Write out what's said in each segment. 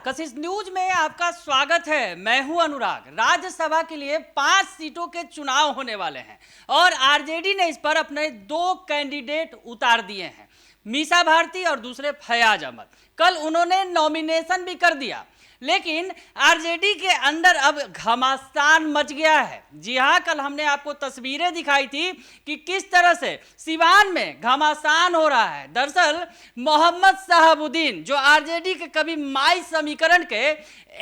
कशिश news में आपका स्वागत है। मैं हूं अनुराग। राज्यसभा के लिए 5 सीटों के चुनाव होने वाले हैं और आरजेडी ने इस पर अपने 2 कैंडिडेट उतार दिए हैं, मीसा भारती और दूसरे फयाज अहमद। कल उन्होंने नॉमिनेशन भी कर दिया, लेकिन आरजेडी के अंदर अब घमासान मच गया है। जी हां, कल हमने आपको तस्वीरें दिखाई थी कि किस तरह से सिवान में घमासान हो रहा है। दरअसल मोहम्मद शहाबुद्दीन, जो आरजेडी के कभी माई समीकरण के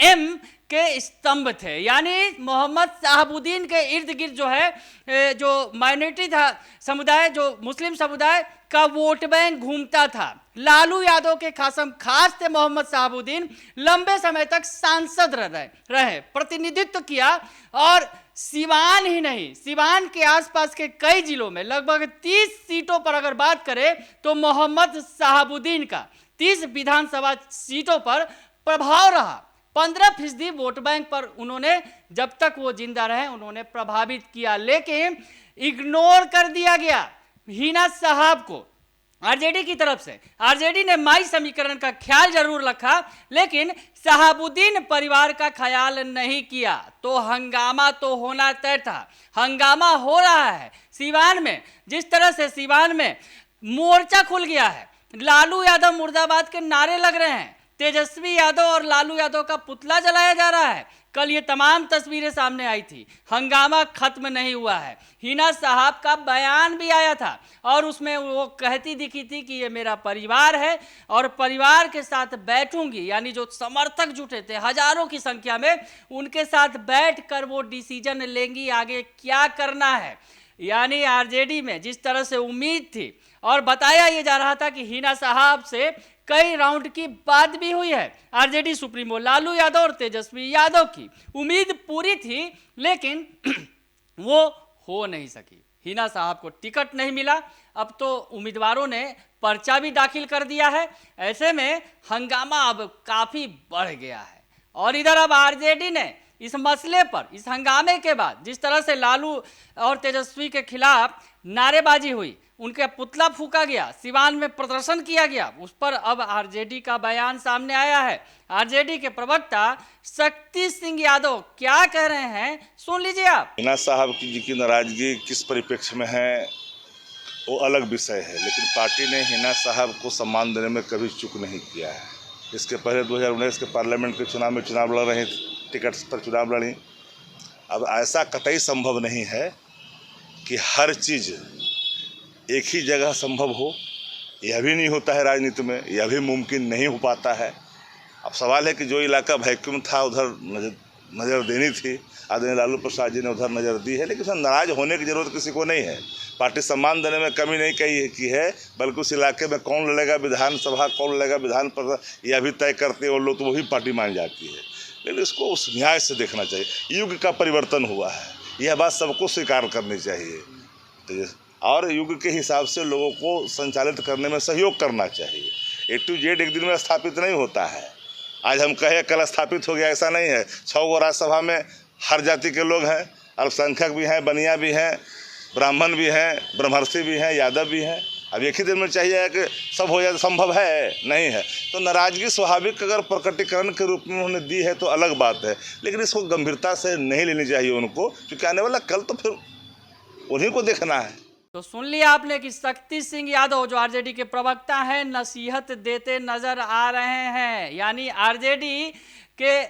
एम के स्तंभ थे, यानी मोहम्मद शहाबुद्दीन के इर्द गिर्द जो है जो माइनॉरिटी था समुदाय, जो मुस्लिम समुदाय का वोट बैंक घूमता था। लालू यादव के खासम खास थे मोहम्मद शहाबुद्दीन। लंबे समय तक सांसद रहे, प्रतिनिधित्व किया और सिवान ही नहीं, सिवान के आसपास के कई जिलों में लगभग 30 सीटों पर अगर बात करें तो मोहम्मद शहाबुद्दीन का 30 विधानसभा सीटों पर प्रभाव रहा। 15% वोट बैंक पर उन्होंने, जब तक वो जिंदा रहे, उन्होंने प्रभावित किया, लेकिन इग्नोर कर दिया गया हिना साहब को आरजेडी की तरफ से। आरजेडी ने माई समीकरण का ख्याल जरूर रखा, लेकिन शहाबुद्दीन परिवार का ख्याल नहीं किया, तो हंगामा तो होना तय था। हंगामा हो रहा है सिवान में। जिस तरह से सिवान में मोर्चा खुल गया है, लालू यादव मुर्दाबाद के नारे लग रहे हैं, तेजस्वी यादव और लालू यादव का पुतला जलाया जा रहा है। कल ये तमाम तस्वीरें सामने आई थी। हंगामा खत्म नहीं हुआ है। हिना साहब का बयान भी आया था और उसमें वो कहती दिखी थी कि ये मेरा परिवार है और परिवार के साथ बैठूंगी, यानी जो समर्थक जुटे थे हजारों की संख्या में, उनके साथ बैठकर वो डिसीजन लेंगी आगे क्या करना है। यानी आरजेडी में जिस तरह से उम्मीद थी और बताया ये जा रहा था कि हिना साहब से कई राउंड की बात भी हुई है, आरजेडी सुप्रीमो लालू यादव और तेजस्वी यादव की उम्मीद पूरी थी, लेकिन वो हो नहीं सकी। हिना साहब को टिकट नहीं मिला। अब तो उम्मीदवारों ने पर्चा भी दाखिल कर दिया है। ऐसे में हंगामा अब काफ़ी बढ़ गया है। और इधर अब आरजेडी ने इस मसले पर, इस हंगामे के बाद जिस तरह से लालू और तेजस्वी के खिलाफ नारेबाजी हुई, उनका पुतला फूका गया, सिवान में प्रदर्शन किया गया, उस पर अब आरजेडी का बयान सामने आया है। आरजेडी के प्रवक्ता शक्ति सिंह यादव क्या कह रहे हैं, सुन लीजिए आप। हिना साहब की नाराजगी किस परिप्रेक्ष्य में है वो अलग विषय है, लेकिन पार्टी ने हिना साहब को सम्मान देने में कभी चूक नहीं किया है। इसके पहले 2019 के पार्लियामेंट के चुनाव में चुनाव लड़ रही, टिकट पर चुनाव लड़ी। अब ऐसा कतई संभव नहीं है कि हर चीज़ एक ही जगह संभव हो। यह भी नहीं होता है राजनीति में, यह भी मुमकिन नहीं हो पाता है। अब सवाल है कि जो इलाका वैक्यूम था उधर नज़र देनी थी, आदरणीय लालू प्रसाद जी ने उधर नज़र दी है, लेकिन उसमें नाराज होने की ज़रूरत किसी को नहीं है। पार्टी सम्मान देने में कमी नहीं की है, बल्कि उस इलाके में कौन लड़ेगा विधानसभा, कौन लड़ेगा विधान परिषद, यह भी तय करते हैं वो लोग, तो वही पार्टी मान जाती है। लेकिन इसको उस न्याय से देखना चाहिए। युग का परिवर्तन हुआ है, यह बात सबको स्वीकार करनी चाहिए, तो और युग के हिसाब से लोगों को संचालित करने में सहयोग करना चाहिए। A to Z एक दिन में स्थापित नहीं होता है। आज हम कहें कल स्थापित हो गया, ऐसा नहीं है। 6 गो राज्यसभा में हर जाति के लोग हैं, अल्पसंख्यक भी हैं, बनिया भी हैं, ब्राह्मण भी हैं, ब्रह्मर्षि भी हैं, यादव भी हैं। अब एक ही दिन में चाहिए कि सब हो जाए, संभव है नहीं है। तो नाराजगी स्वाभाविक अगर प्रकटीकरण के रूप में उन्होंने दी है तो अलग बात है, लेकिन इसको गंभीरता से नहीं लेनी चाहिए उनको, क्योंकि आने वाला कल तो फिर उन्हीं को देखना है। तो सुन लिया आपने कि शक्ति सिंह यादव, जो आरजेडी के प्रवक्ता हैं, नसीहत देते नजर आ रहे हैं। यानी आरजेडी के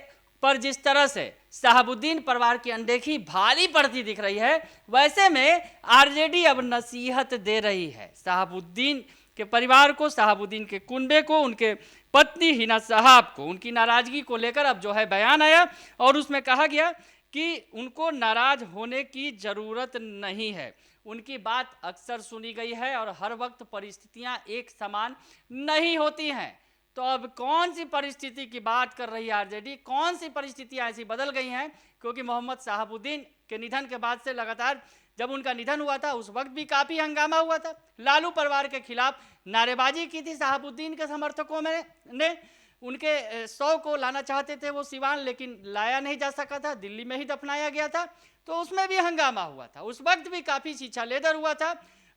पर जिस तरह से शहाबुद्दीन परिवार की अनदेखी भारी पड़ती दिख रही है, वैसे में आरजेडी अब नसीहत दे रही है शहाबुद्दीन के परिवार को, शहाबुद्दीन के कुनबे को, उनके पत्नी हिना साहब को। उनकी नाराजगी को लेकर अब जो है बयान आया और उसमें कहा गया कि उनको नाराज होने की ज़रूरत नहीं है। उनकी बात अक्सर सुनी गई है और हर वक्त परिस्थितियां एक समान नहीं होती हैं। तो अब कौन सी परिस्थिति की बात कर रही है आरजेडी, कौन सी परिस्थितियां ऐसी बदल गई हैं? क्योंकि मोहम्मद शहाबुद्दीन के निधन के बाद से लगातार, जब उनका निधन हुआ था उस वक्त भी काफ़ी हंगामा हुआ था। लालू परिवार के खिलाफ नारेबाजी की थी शहाबुद्दीन के समर्थकों ने। उनके 100 को लाना चाहते थे वो सिवान, लेकिन लाया नहीं जा सका था, दिल्ली में ही दफनाया गया था, तो उसमें भी हंगामा हुआ था। उस वक्त भी काफ़ी छीछा लेदर हुआ था,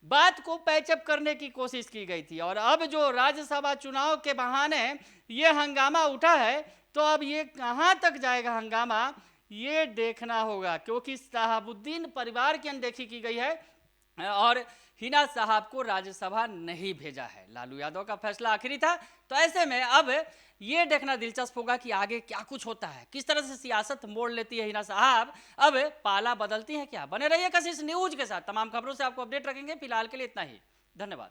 बात को पैचअप करने की कोशिश की गई थी। और अब जो राज्यसभा चुनाव के बहाने ये हंगामा उठा है, तो अब ये कहाँ तक जाएगा हंगामा, ये देखना होगा, क्योंकि शहाबुद्दीन परिवार की अनदेखी की गई है और हिना साहब को राज्यसभा नहीं भेजा है। लालू यादव का फैसला आखिरी था। तो ऐसे में अब ये देखना दिलचस्प होगा कि आगे क्या कुछ होता है, किस तरह से सियासत मोड़ लेती है हिना साहब, अब पाला बदलती है क्या। बने रहिए कशिश न्यूज के साथ, तमाम खबरों से आपको अपडेट रखेंगे। फिलहाल के लिए इतना ही, धन्यवाद।